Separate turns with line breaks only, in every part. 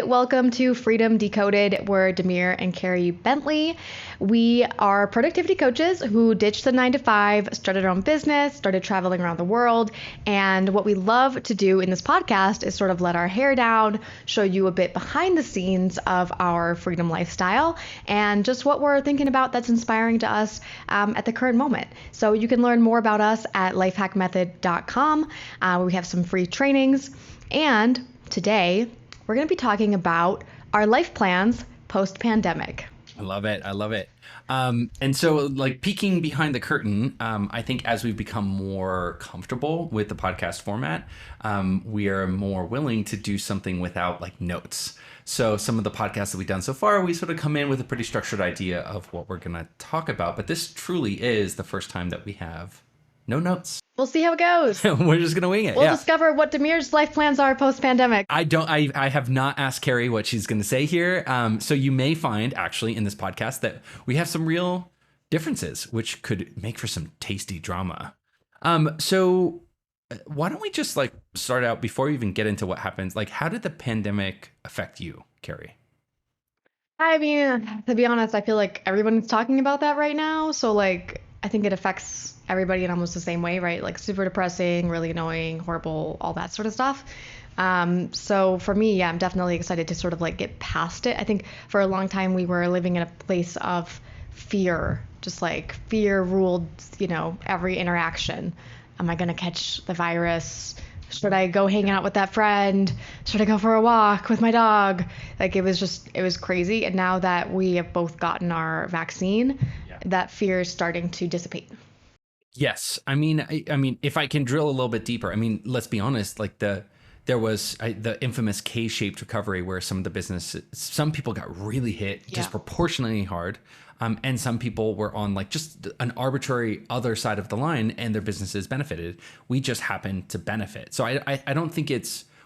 welcome to Freedom Decoded. We're Demir and Carey Bentley. We are productivity coaches who ditched the 9 to 5, started our own business, started traveling around the world. And what we love to do in this podcast is sort of let our hair down, show you a bit behind the scenes of our freedom lifestyle and just what we're thinking about that's inspiring to us at the current moment. So you can learn more about us at lifehackmethod.com. We have some free trainings. And today, we're going to be talking about our life plans post-pandemic.
I love it. I love it. And so like peeking behind the curtain, I think as we've become more comfortable with the podcast format, we are more willing to do something without like notes. So some of the podcasts that we've done so far, we sort of come in with a pretty structured idea of what we're going to talk about. But this truly is the first time that we have no notes.
We'll see how it goes.
We're just going to wing it.
We'll discover what Demir's life plans are post-pandemic.
I have not asked Carey what she's going to say here. So you may find actually in this podcast that we have some real differences, which could make for some tasty drama. So why don't we just like start out before we even get into what happens? Like, how did the pandemic affect you, Carey?
I mean, to be honest, I feel like everyone's talking about that right now. So like, I think it affects everybody in almost the same way, right? Like super depressing, really annoying, horrible, all that sort of stuff. So for me, yeah, I'm definitely excited to sort of like get past it. I think for a long time we were living in a place of fear, just like fear ruled, every interaction. Am I going to catch the virus? Should I go hang out with that friend? Should I go for a walk with my dog? Like it was crazy. And now that we have both gotten our vaccine, that fear is starting to dissipate.
Yes. I mean, if I can drill a little bit deeper, I mean, let's be honest, like there was the infamous K-shaped recovery where some people got really hit disproportionately hard. And some people were on like just an arbitrary other side of the line and their businesses benefited. We just happened to benefit. So I don't think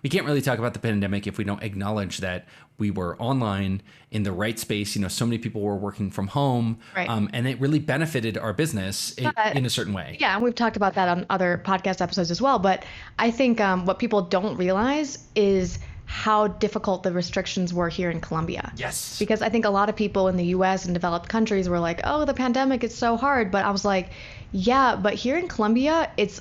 we can't really talk about the pandemic if we don't acknowledge that we were online in the right space. So many people were working from home, right. And it really benefited our business in a certain way.
Yeah, and we've talked about that on other podcast episodes as well. But I think what people don't realize is how difficult the restrictions were here in Colombia.
Yes.
Because I think a lot of people in the US and developed countries were like, oh, the pandemic is so hard. But I was like, yeah, but here in Colombia, it's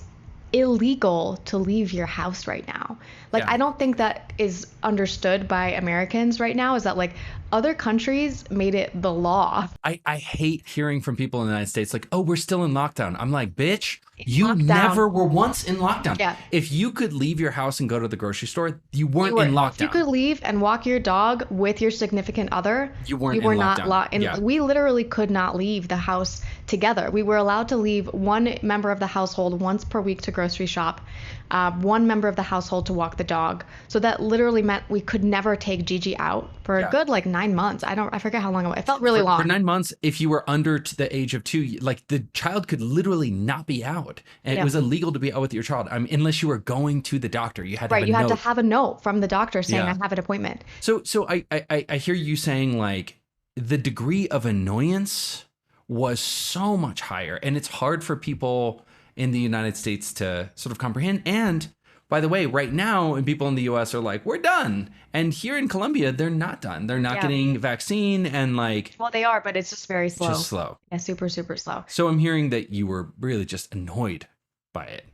illegal to leave your house right now. Like, I don't think that is understood by Americans right now, is that like other countries made it the law.
I hate hearing from people in the United States like, oh, we're still in lockdown. I'm like, bitch, you never were once in lockdown.
Yeah.
If you could leave your house and go to the grocery store, you weren't in lockdown.
If you could leave and walk your dog with your significant other,
you were not
locked. And we literally could not leave the house together. We were allowed to leave one member of the household once per week to grocery shop, one member of the household to walk the dog. So that literally meant we could never take Gigi out for a good like 9 months. I forget how long it was. It felt really long.
For 9 months, if you were under the age of 2, like the child could literally not be out. And it was illegal to be out with your child. I mean, unless you were going to the doctor. You had to have a note.
You had to have a note from the doctor saying I have an appointment.
So I hear you saying like the degree of annoyance was so much higher. And it's hard for people in the United States to sort of comprehend. And by the way, right now, and people in the US are like, we're done. And here in Colombia, they're not done. They're not getting vaccine and like...
Well, they are, but it's just very slow.
Just slow.
Yeah, super, super slow.
So I'm hearing that you were really just annoyed by it.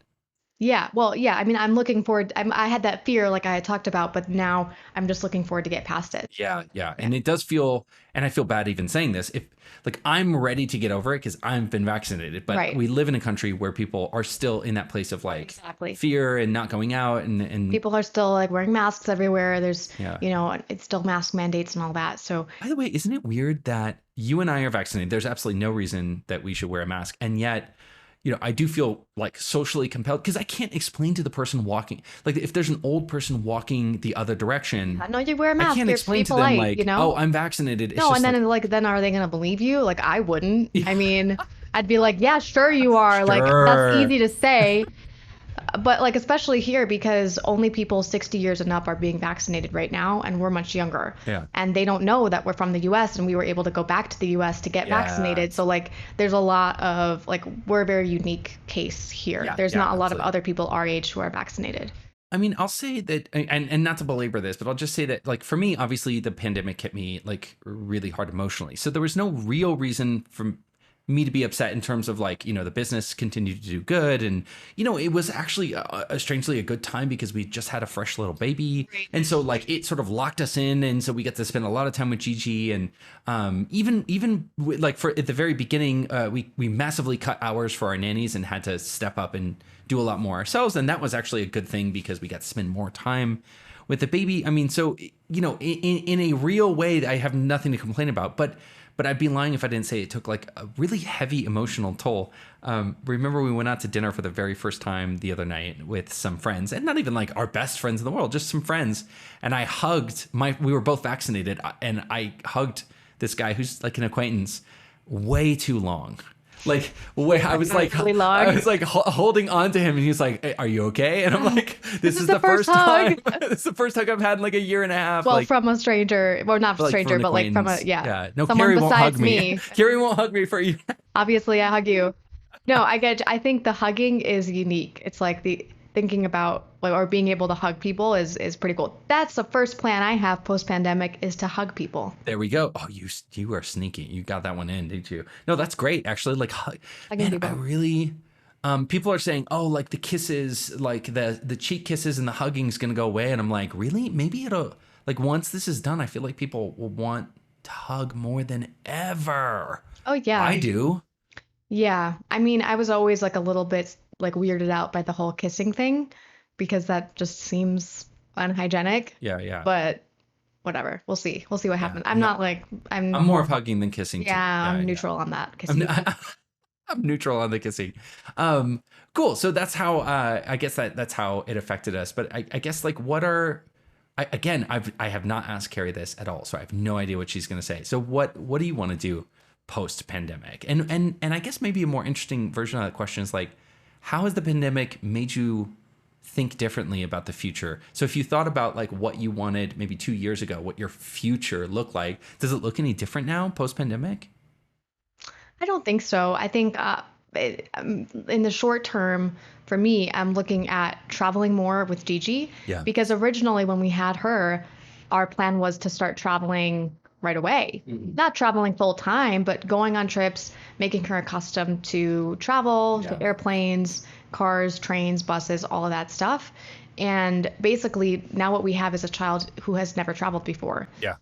Yeah, well, yeah, I mean, I'm looking forward. I had that fear like I had talked about, but now I'm just looking forward to get past it.
Yeah. And it does feel, and I feel bad even saying this, if like I'm ready to get over it because I've been vaccinated, but we live in a country where people are still in that place of like fear and not going out and
people are still like wearing masks everywhere. There's, it's still mask mandates and all that. So
by the way, isn't it weird that you and I are vaccinated? There's absolutely no reason that we should wear a mask. And yet, I do feel like socially compelled because I can't explain to the person walking, like if there's an old person walking the other direction.
I know you wear a mask.
I can't explain to them like, oh, I'm vaccinated. It's
no, and then then are they going to believe you? Like I wouldn't. I mean, I'd be like, yeah, sure you are. Sure. Like that's easy to say. But like, especially here, because only people 60 years and up are being vaccinated right now, and we're much younger.
Yeah.
And they don't know that we're from the US and we were able to go back to the US to get vaccinated. So like, there's a lot of like, we're a very unique case here. There's not a lot of other people our age who are vaccinated.
I mean, I'll say that, and not to belabor this, but I'll just say that, like, for me, obviously, the pandemic hit me like really hard emotionally. So there was no real reason for me to be upset in terms of like, the business continued to do good, and it was actually a strangely a good time because we just had a fresh little baby,
Right.
and so like it sort of locked us in, and so we get to spend a lot of time with Gigi, and like for at the very beginning, we massively cut hours for our nannies and had to step up and do a lot more ourselves, and that was actually a good thing because we got to spend more time with the baby. I mean, so in a real way, I have nothing to complain about, but I'd be lying if I didn't say it took like a really heavy emotional toll. Remember, we went out to dinner for the very first time the other night with some friends, and not even like our best friends in the world, just some friends. And I hugged we were both vaccinated, and I hugged this guy who's like an acquaintance way too long. Like, I was like,
really long.
I was like holding on to him, and he was like, "Hey, are you okay?" And I'm like, "This is the first
hug.
time. This is the first hug I've had in like a year and a half."
Well,
like,
from a stranger, or not
like,
stranger,
from an
but like from a
yeah. No,
someone
Carey won't hug
besides
me. Carey won't hug me for you.
Obviously, I hug you. No, I think the hugging is unique. It's like the thinking about like or being able to hug people is pretty cool. That's the first plan I have post pandemic is to hug people.
There we go. Oh, you are sneaky. You got that one in, didn't you? No, that's great. Actually, like,
Hugging
man,
people.
I really. People are saying, oh, like the kisses, like the cheek kisses and the hugging is gonna go away, and I'm like, really? Maybe it'll like once this is done, I feel like people will want to hug more than ever.
Oh yeah.
I do.
Yeah. I mean, I was always like a little bit like weirded out by the whole kissing thing because that just seems unhygienic.
Yeah, yeah.
But whatever. We'll see. We'll see what happens. I'm not like
I'm more of hugging than kissing.
Yeah,
too.
I'm neutral on that. Kissing.
I'm neutral on the kissing. Cool. So that's how I guess that's how it affected us. But I guess like what are I have not asked Carey this at all, so I have no idea what she's gonna say. So what do you want to do post pandemic? And I guess maybe a more interesting version of that question is like, how has the pandemic made you think differently about the future? So if you thought about like what you wanted maybe 2 years ago, what your future looked like, does it look any different now post pandemic?
I don't think so. I think in the short term, for me, I'm looking at traveling more with Gigi.
Yeah.
Because originally, when we had her, our plan was to start traveling right away.
Mm-hmm.
Not traveling full time, but going on trips, making her accustomed to travel, to airplanes, cars, trains, buses, all of that stuff. And basically, now what we have is a child who has never traveled before.
Yeah.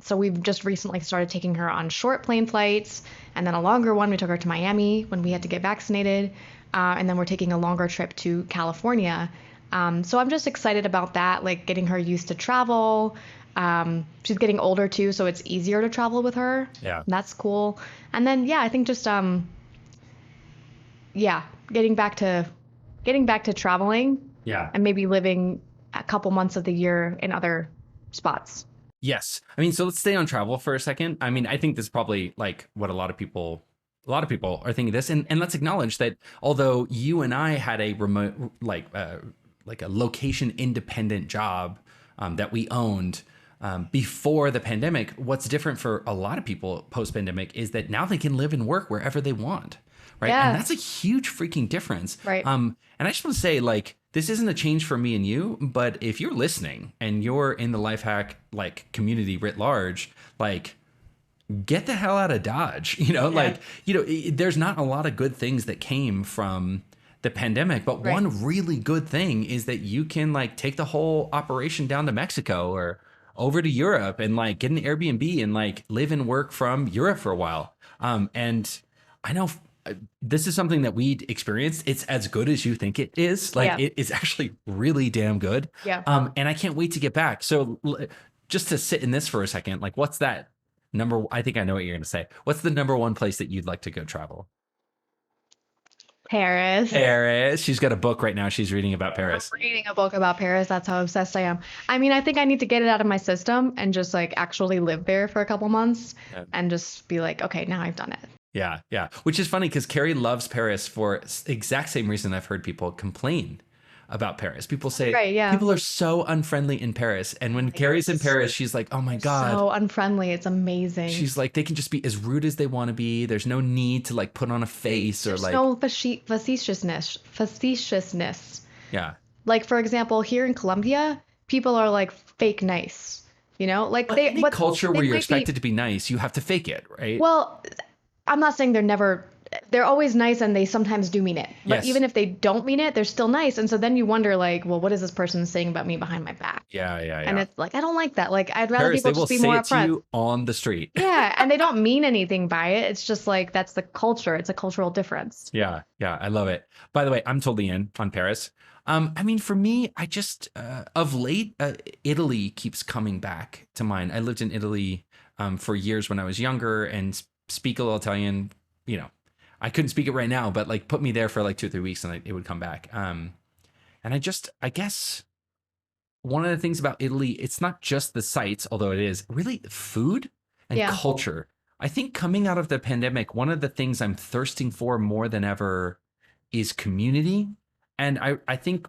So we've just recently started taking her on short plane flights, and then a longer one. We took her to Miami when we had to get vaccinated, and then we're taking a longer trip to California. So I'm just excited about that, like getting her used to travel. She's getting older too, so it's easier to travel with her.
Yeah.
That's cool. And then yeah, I think just getting back to traveling.
Yeah.
And maybe living a couple months of the year in other spots.
Yes. I mean, so let's stay on travel for a second. I mean, I think this is probably like what a lot of people are thinking this. And let's acknowledge that although you and I had a remote, like a location independent job that we owned before the pandemic, what's different for a lot of people post pandemic is that now they can live and work wherever they want. Right.
Yeah.
And that's a huge freaking difference.
Right.
And I just want to say, like, this isn't a change for me and you, but if you're listening and you're in the Lifehack like community writ large, like get the hell out of Dodge, there's not a lot of good things that came from the pandemic, but one really good thing is that you can like take the whole operation down to Mexico or over to Europe and like get an Airbnb and like live and work from Europe for a while. And I know this is something that we experienced. It's as good as you think it is. Like it is actually really damn good.
Yeah.
And I can't wait to get back. So just to sit in this for a second, like what's that I think I know what you're going to say. What's the number one place that you'd like to go travel?
Paris.
She's got a book right now. She's reading about Paris.
I'm reading a book about Paris. That's how obsessed I am. I mean, I think I need to get it out of my system and just like actually live there for a couple months and just be like, okay, now I've done it.
Yeah, yeah. Which is funny because Carey loves Paris for the exact same reason I've heard people complain about Paris. People say people are so unfriendly in Paris. And when Carey's in Paris, she's like, oh my God.
So unfriendly. It's amazing.
She's like, they can just be as rude as they want to be. There's no need to like put on a face or like.
No facetiousness.
Yeah.
Like for example, here in Colombia, people are like fake nice. Like
But any culture
they
where you're
might be.
expected to be nice, you have to fake it, right?
Well, I'm not saying they're always nice and they sometimes do mean it. But
Yes.
even if they don't mean it, they're still nice. And so then you wonder like, well, what is this person saying about me behind my back?
Yeah, yeah,
And
yeah.
it's like, I don't like that. Like, I'd rather
Paris,
people
they will
just be
say
more
it to
upfront.
you on the street.
Yeah, and they don't mean anything by it. It's just like that's the culture. It's a cultural difference.
Yeah, yeah, I love it. By the way, I'm totally in on Paris. I mean, for me, I just of late, Italy keeps coming back to mind. I lived in Italy for years when I was younger and speak a little Italian. You know, I couldn't speak it right now, but like put me there for like 2 or 3 weeks and it would come back. And I guess one of the things about Italy, it's not just the sights, although it is really food and
Yeah.
culture. I think coming out of the pandemic, one of the things I'm thirsting for more than ever is community. And I think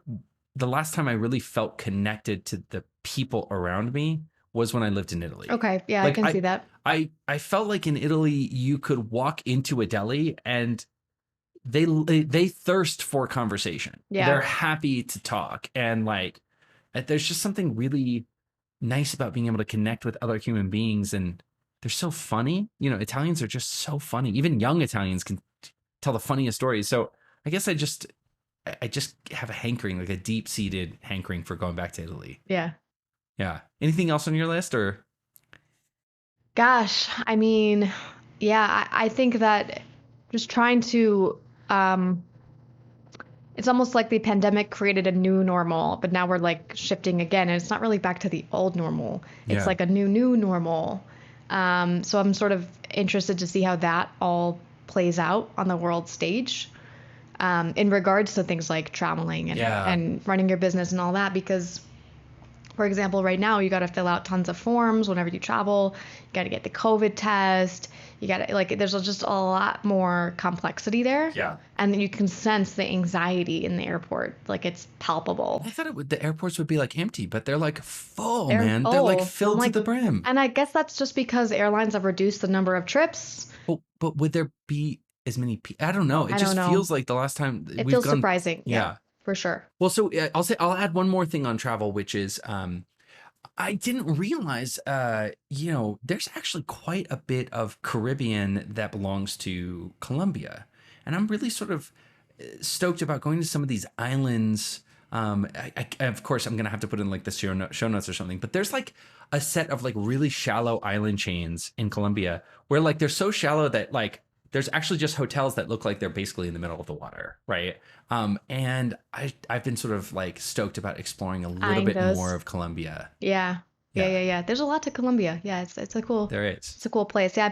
the last time I really felt connected to the people around me was when I lived in Italy.
Okay. Yeah, I
Like
can see that.
I felt like in Italy you could walk into a deli and they thirst for conversation.
Yeah.
They're happy to talk and like there's just something really nice about being able to connect with other human beings and they're so funny. You know, Italians are just so funny. Even young Italians can tell the funniest stories. So I guess I just have a hankering, like a deep-seated hankering for going back to Italy.
Yeah.
Yeah. Anything else on your list or?
Gosh, I mean, yeah, I think that just trying to it's almost like the pandemic created a new normal, but now we're like shifting again, and it's not really back to the old normal. It's
Yeah.
like a new normal. So I'm sort of interested to see how that all plays out on the world stage, in regards to things like traveling
Yeah.
and running your business and all that, because for example, right now you got to fill out tons of forms whenever you travel. You got to get the COVID test. You got to like there's just a lot more complexity there.
Yeah.
And then you can sense the anxiety in the airport. Like it's palpable.
I thought the airports would be like empty, but they're like full,
They're
man. They're like
full.
filled
I'm like-
to the brim.
And I guess that's just because airlines have reduced the number of trips.
But would there be as many people? I don't know. It
I
just
don't know.
feels like the last time
It
we've
feels
gone.
surprising.
Yeah.
Yeah, for sure.
Well, so I'll add one more thing on travel, which is I didn't realize there's actually quite a bit of Caribbean that belongs to Colombia, and I'm really sort of stoked about going to some of these islands. Of course, I'm gonna have to put in like the show notes or something, but there's like a set of like really shallow island chains in Colombia where like they're so shallow that like there's actually just hotels that look like they're basically in the middle of the water, right? And I've been sort of like stoked about exploring a little bit
those.
more of Colombia.
Yeah. Yeah. There's a lot to Colombia. Yeah, it's a cool.
There is.
It's a cool place. Yeah,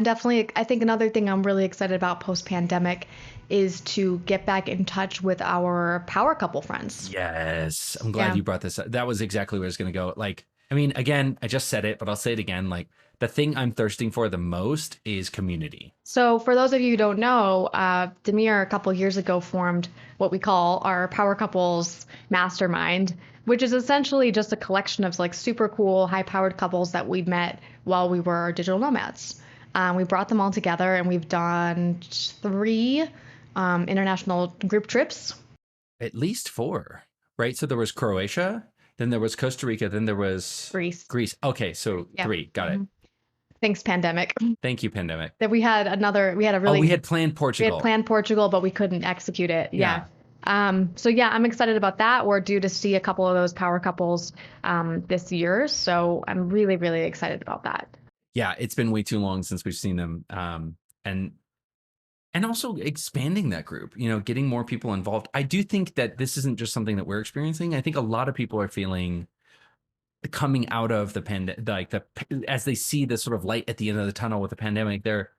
I think another thing I'm really excited about post-pandemic is to get back in touch with our power couple friends.
Yes. I'm glad
Yeah.
you brought this up. That was exactly where I was going to go. Like, I mean, again, I just said it, but I'll say it again. Like, the thing I'm thirsting for the most is community.
So for those of you who don't know, Demir a couple years ago formed what we call our Power Couples Mastermind, which is essentially just a collection of like super cool, high-powered couples that we met while we were digital nomads. We brought them all together and we've done 3 international group trips.
At least 4, right? So there was Croatia, then there was Costa Rica, then there was
Greece.
Okay, so
Yeah.
3. Got it.
Thanks, pandemic.
Thank you, pandemic.
That we had a really
We had planned
we
Portugal.
had planned Portugal, but we couldn't execute it. Yeah. So yeah, I'm excited about that. We're due to see a couple of those power couples this year, so I'm really, really excited about that.
Yeah, it's been way too long since we've seen them. And also expanding that group, getting more people involved. I do think that this isn't just something that we're experiencing. I think a lot of people are feeling coming out of the pandemic, as they see the sort of light at the end of the tunnel with the pandemic, they're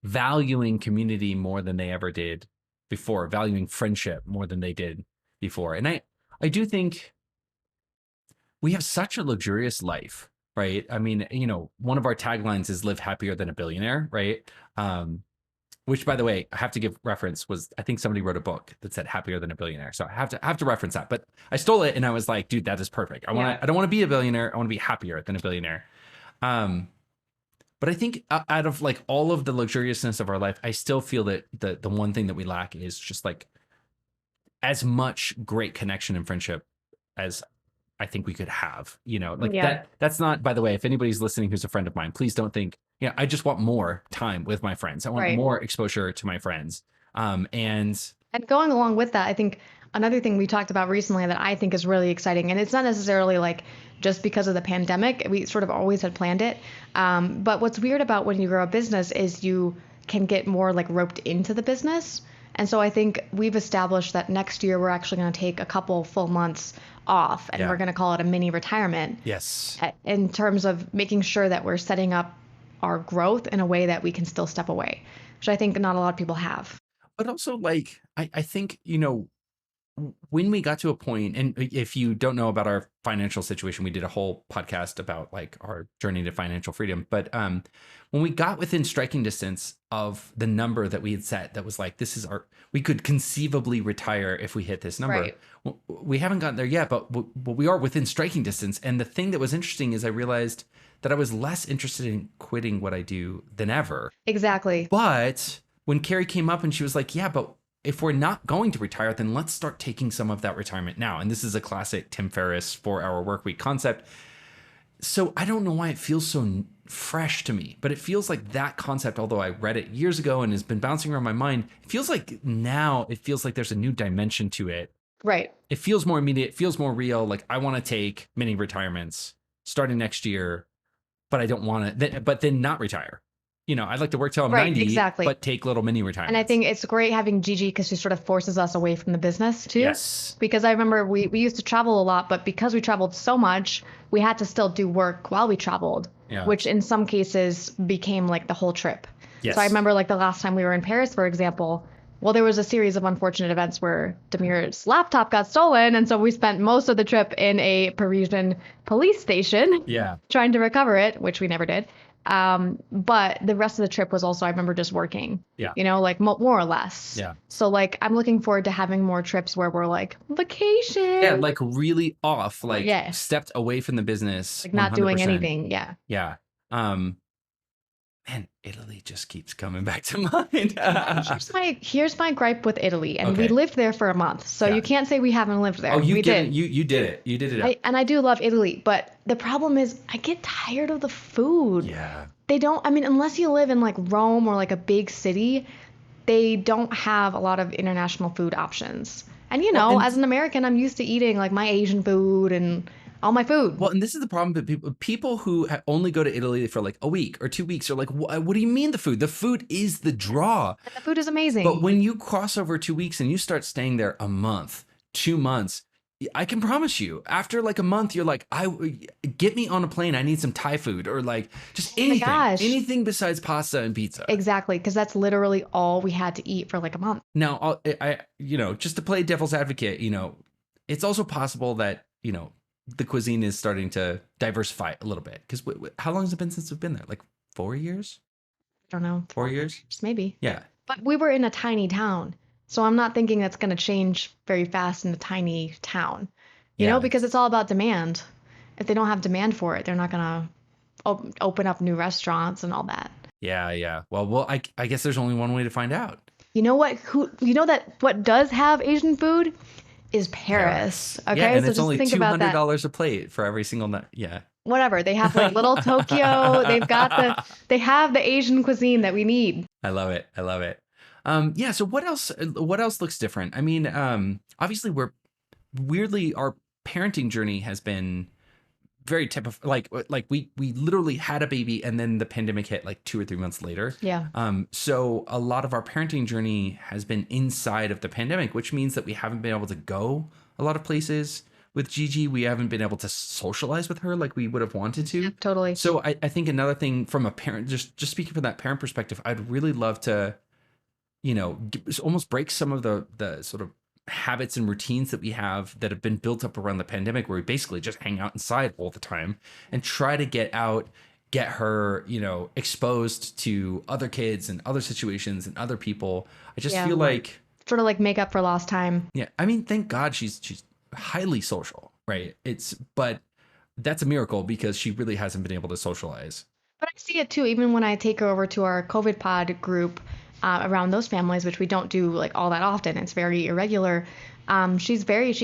valuing community more than they ever did before, valuing friendship more than they did before. And I do think we have such a luxurious life, right? I mean, one of our taglines is live happier than a billionaire, right? Which, by the way, I have to give reference was, I think somebody wrote a book that said happier than a billionaire. So I have to reference that, but I stole it and I was like, dude, that is perfect. I don't want to be a billionaire. I want to be happier than a billionaire. But I think out of like all of the luxuriousness of our life, I still feel that the one thing that we lack is just like as much great connection and friendship as I think we could have, you know, like
Yeah.
that's not, by the way, if anybody's listening who's a friend of mine, please don't think, yeah, I just want more time with my friends. I want
Right.
more exposure to my friends. And
And going along with that, I think another thing we talked about recently that I think is really exciting, and it's not necessarily like just because of the pandemic, we sort of always had planned it. But what's weird about when you grow a business is you can get more like roped into the business. And so I think we've established that next year we're actually going to take a couple full months off and we're going to call it a mini retirement.
Yes.
In terms of making sure that we're setting up our growth in a way that we can still step away, which I think not a lot of people have.
But also, like, I think, you know, when we got to a point, and if you don't know about our financial situation, we did a whole podcast about like our journey to financial freedom. But when we got within striking distance of the number that we had set, that was like, this is our, we could conceivably retire if we hit this number.
Right.
We haven't gotten there yet, but we are within striking distance. And the thing that was interesting is I realized that I was less interested in quitting what I do than ever.
Exactly.
But when Carey came up and she was like, yeah, but if we're not going to retire, then let's start taking some of that retirement now. And this is a classic Tim Ferriss 4-hour work week concept. So I don't know why it feels so fresh to me, but it feels like that concept, although I read it years ago and has been bouncing around my mind, it feels like now it feels like there's a new dimension to it.
Right.
It feels more immediate. It feels more real. Like I want to take mini retirements starting next year, but I don't want to, but then not retire. You know, I'd like to work till I'm 90,
exactly.
but take little mini retirements.
And I think it's great having Gigi because she sort of forces us away from the business too.
Yes.
Because I remember we used to travel a lot, but because we traveled so much, we had to still do work while we traveled, which in some cases became like the whole trip.
Yes.
So I remember like the last time we were in Paris, for example, well, there was a series of unfortunate events where Demir's laptop got stolen. And so we spent most of the trip in a Parisian police station trying to recover it, which we never did. But the rest of the trip was also, I remember just working, you know, like more or less.
Yeah.
So like, I'm looking forward to having more trips where we're like vacation.
Yeah. Like really off, like stepped away from the business.
Like not 100%. Doing anything. Yeah.
Yeah. Man, Italy just keeps coming back to mind.
here's my gripe with Italy. And we lived there for a month. So you can't say we haven't lived there.
Oh,
we did.
You did it. You did it.
And I do love Italy. But the problem is I get tired of the food.
Yeah.
They don't, I mean, unless you live in like Rome or like a big city, they don't have a lot of international food options. And, you know, as an American, I'm used to eating like my Asian food and all my food.
Well, and this is the problem that people who only go to Italy for like a week or 2 weeks are like, what do you mean the food? The food is the draw.
And the food is amazing.
But when you cross over 2 weeks and you start staying there a month, 2 months, I can promise you, after like a month, you're like, get me on a plane. I need some Thai food or like just anything, anything besides pasta and pizza.
Exactly, because that's literally all we had to eat for like a month.
Now, you know, just to play devil's advocate, you know, it's also possible that, you know, the cuisine is starting to diversify a little bit. Because how long has it been since we've been there? Like 4 years?
I don't know.
4 years?
Maybe.
Yeah.
But we were in a tiny town. So I'm not thinking that's going to change very fast in a tiny town, you know, because it's all about demand. If they don't have demand for it, they're not going to open up new restaurants and all that.
Yeah, yeah. Well, I guess there's only one way to find out.
You know what? What does have Asian food is Paris. Okay,
yeah, and
so
it's
just
only
think about that.
$200 a plate for every single night. Yeah.
Whatever. They have like little Tokyo. They have the Asian cuisine that we need.
I love it. I love it. Yeah. So what else looks different? I mean, obviously weirdly, our parenting journey has been very typical. Like we literally had a baby and then the pandemic hit like 2 or 3 months later.
Yeah.
So a lot of our parenting journey has been inside of the pandemic, which means that we haven't been able to go a lot of places with Gigi. We haven't been able to socialize with her like we would have wanted to.
Yeah, totally.
So I think another thing from a parent, just speaking from that parent perspective, I'd really love to, you know, almost break some of the sort of habits and routines that we have that have been built up around the pandemic, where we basically just hang out inside all the time and try to get out, get her, you know, exposed to other kids and other situations and other people. I just feel like
sort of like make up for lost time.
Yeah. I mean, thank God she's highly social, right? But that's a miracle because she really hasn't been able to socialize.
But I see it too, even when I take her over to our COVID pod group. around those families, which we don't do like all that often. It's very irregular. She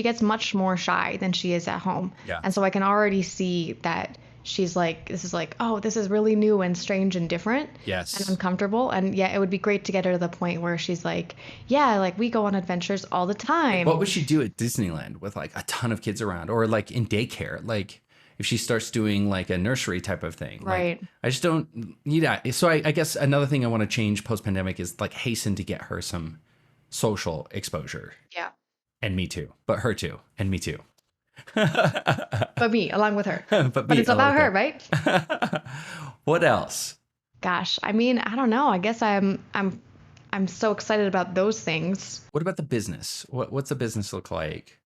gets much more shy than she is at home.
Yeah.
And so I can already see that she's like, this is like, oh, this is really new and strange and different.
Yes.
And uncomfortable. And yeah, it would be great to get her to the point where she's like, yeah, like we go on adventures all the time.
What would she do at Disneyland with like a ton of kids around, or like in daycare? Like if she starts doing like a nursery type of thing.
Right.
Like, I just don't need that. So I guess another thing I want to change post-pandemic is like hasten to get her some social exposure.
Yeah.
And me too. But her too. And me too.
But me, along with her.
But
it's about her, right?
What else?
Gosh, I mean, I don't know. I guess I'm so excited about those things.
What about the business? What's the business look like?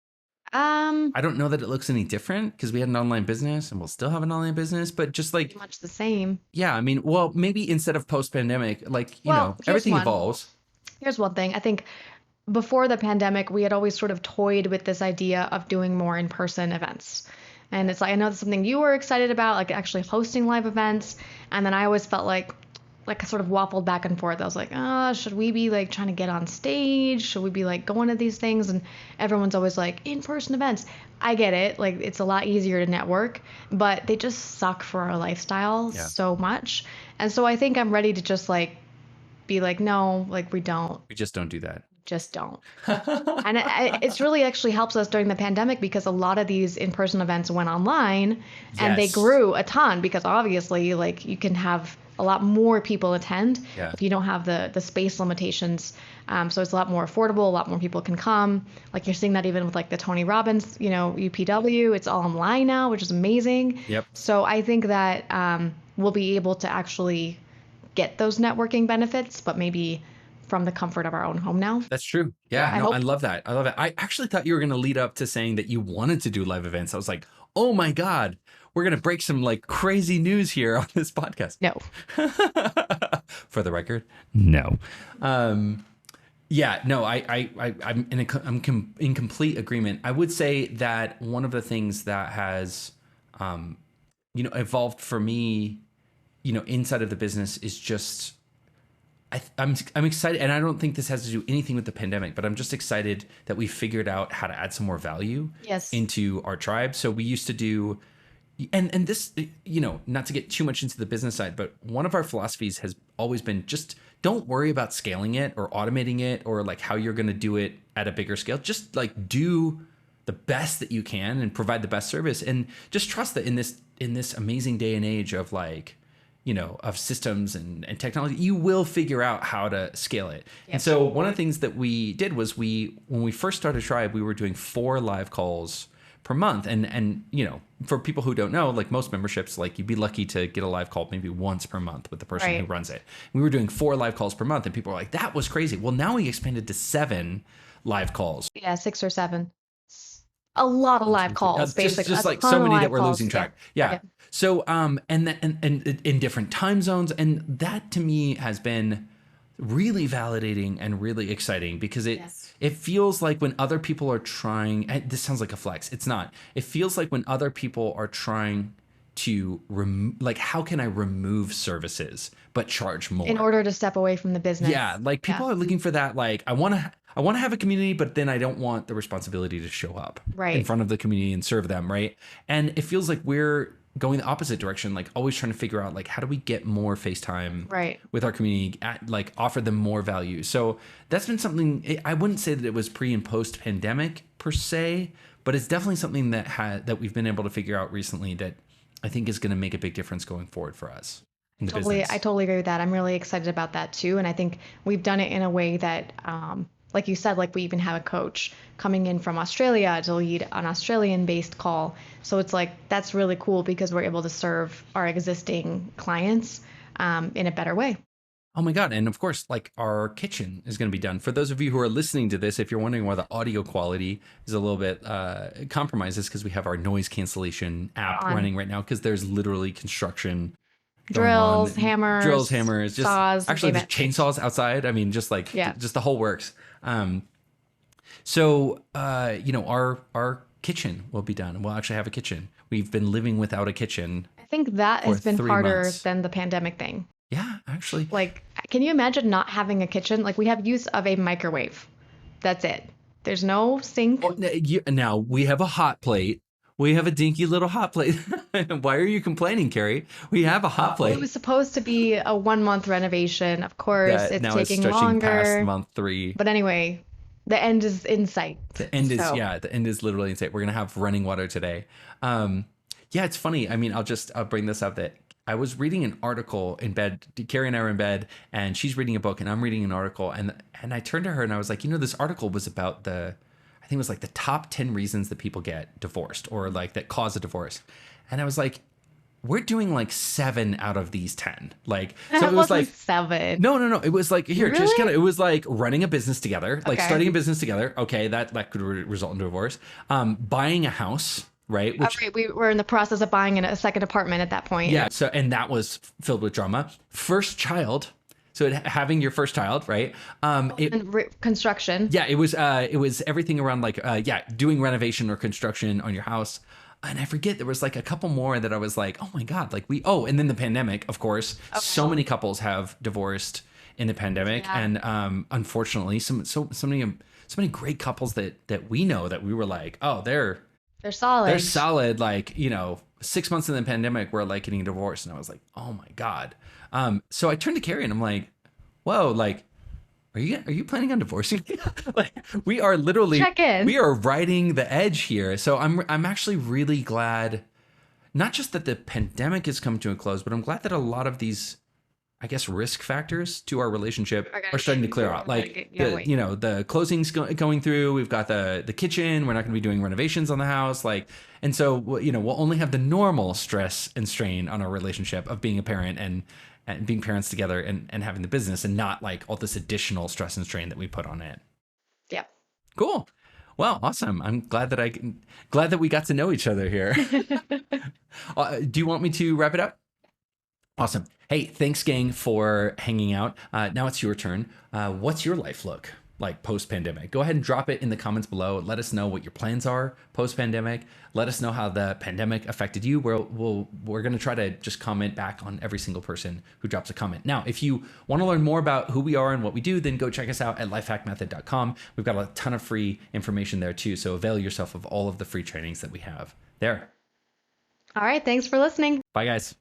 I
don't know that it looks any different because we had an online business and we'll still have an online business, but just like
much the same.
Yeah, I mean, well, maybe instead of post-pandemic, like, you know, everything evolves.
Here's one thing. I think before the pandemic, we had always sort of toyed with this idea of doing more in-person events. And it's like, I know that's something you were excited about, like actually hosting live events. And then I always felt like I sort of waffled back and forth. I was like, should we be like trying to get on stage? Should we be like going to these things? And everyone's always like, in-person events. I get it. Like it's a lot easier to network, but they just suck for our lifestyle so much. And so I think I'm ready to just like be like, no, like we
just don't do that.
Just don't. And it's really actually helps us during the pandemic because a lot of these in-person events went online and they grew a ton because obviously like you can have a lot more people attend if you don't have the space limitations. So it's a lot more affordable, a lot more people can come. Like you're seeing that even with like the Tony Robbins, you know, UPW, it's all online now, which is amazing.
Yep.
So I think that we'll be able to actually get those networking benefits, but maybe from the comfort of our own home now.
That's true. Yeah, I love that. I love it. I actually thought you were going to lead up to saying that you wanted to do live events. I was like, oh my God, we're going to break some like crazy news here on this podcast.
No.
For the record, no. Yeah, no, I'm in complete agreement. I would say that one of the things that has, evolved for me, inside of the business is just, I'm excited, and I don't think this has to do anything with the pandemic, but I'm just excited that we figured out how to add some more value into our tribe. So we used to do, and this, not to get too much into the business side, but one of our philosophies has always been just don't worry about scaling it or automating it or like how you're going to do it at a bigger scale. Just like do the best that you can and provide the best service, and just trust that in this amazing day and age of like, of systems and technology, you will figure out how to scale it. Yep. And so one of the things that we did was when we first started Tribe, we were doing 4 live calls per month. And for people who don't know, like most memberships, like you'd be lucky to get a live call maybe once per month with the person who runs it. We were doing 4 live calls per month and people were like, that was crazy. Well, now we expanded to 7 live calls.
Yeah, 6 or 7. A lot of live calls, basically.
Just like so many that we're losing track. Yeah. So, and in different time zones. And that to me has been really validating and really exciting because it feels like when other people are trying, this sounds like a flex. It's not. It feels like when other people are trying to how can I remove services but charge more?
In order to step away from the business.
Yeah. Like people are looking for that. Like I want to have a community, but then I don't want the responsibility to show up in front of the community and serve them. Right. And it feels like we're going the opposite direction, like always trying to figure out like, how do we get more FaceTime with our community, like offer them more value. So that's been something, I wouldn't say that it was pre and post pandemic per se, but it's definitely something that we've been able to figure out recently that I think is going to make a big difference going forward for us. I
totally agree with that. I'm really excited about that too. And I think we've done it in a way that, like you said, like we even have a coach coming in from Australia to lead an Australian-based call. So it's like, that's really cool because we're able to serve our existing clients in a better way.
Oh my God. And of course, like our kitchen is going to be done. For those of you who are listening to this, if you're wondering why the audio quality is a little bit compromised, it's because we have our noise cancellation app running right now because there's literally construction.
Drills, hammers,
just
saws,
actually there's chainsaws outside. I mean, just like just the whole works. So our kitchen will be done. We'll actually have a kitchen. We've been living without a kitchen.
I think that has been harder
months.
than the pandemic thing.
Yeah, actually.
Like, can you imagine not having a kitchen? Like, we have use of a microwave. That's it. There's no sink.
Oh, now we have a hot plate. We have a dinky little hot plate. Why are you complaining, Carrie? We have a hot
Well, it
plate
was supposed to be a 1 month renovation. Of course,
that
it's
now is
taking
stretching past
longer.
month 3.
But anyway, the end is in sight.
The end is,
So,
yeah, the end is literally insane. We're gonna have running water today. Yeah, it's funny. I mean, I'll bring this up that I was reading an article in bed. Carrie and I were in bed, and she's reading a book, and I'm reading an article, and I turned to her and I was like, this article was about I think it was like the top 10 reasons that people get divorced or like that cause a divorce, and I was like, we're doing like 7 out of these 10. Like, so
that
it was
wasn't
like,
7.
no. It was like, here, just
Really?
it was like running a business together, like
Okay.
starting a business together. Okay, that could result in divorce. Buying a house, right?
All right, we were in the process of buying a second apartment at that point.
Yeah. So, and that was filled with drama. First child. So having your first child, right?
And construction.
Yeah, it was everything around like, doing renovation or construction on your house. And I forget, there was like a couple more that I was like, oh my God, like and then the pandemic, of course, so many couples have divorced in the pandemic.
Yeah.
And unfortunately, so many great couples that we know that we were like, oh,
They're solid.
they're solid. Like, 6 months in the pandemic, we're like getting a divorce. And I was like, oh my God. So I turned to Carrie and I'm like, whoa, like, are you planning on divorcing? Like, we are literally,
Check in.
we are riding the edge here. So I'm actually really glad, not just that the pandemic has come to a close, but I'm glad that a lot of these, I guess, risk factors to our relationship are starting to clear out. Like, the closing's going through. We've got the kitchen. We're not going to be doing renovations on the house. Like, and so, we'll only have the normal stress and strain on our relationship of being a parent and being parents together and having the business, and not like all this additional stress and strain that we put on it.
Yeah.
Cool. Well, awesome. I'm glad that we got to know each other here. Do you want me to wrap it up? Awesome. Hey, thanks, gang, for hanging out. Now it's your turn. What's your life look like post-pandemic? Go ahead and drop it in the comments below. Let us know what your plans are post-pandemic. Let us know how the pandemic affected you. We're going to try to just comment back on every single person who drops a comment. Now, if you want to learn more about who we are and what we do, then go check us out at lifehackmethod.com. We've got a ton of free information there too. So avail yourself of all of the free trainings that we have there.
All right. Thanks for listening.
Bye, guys.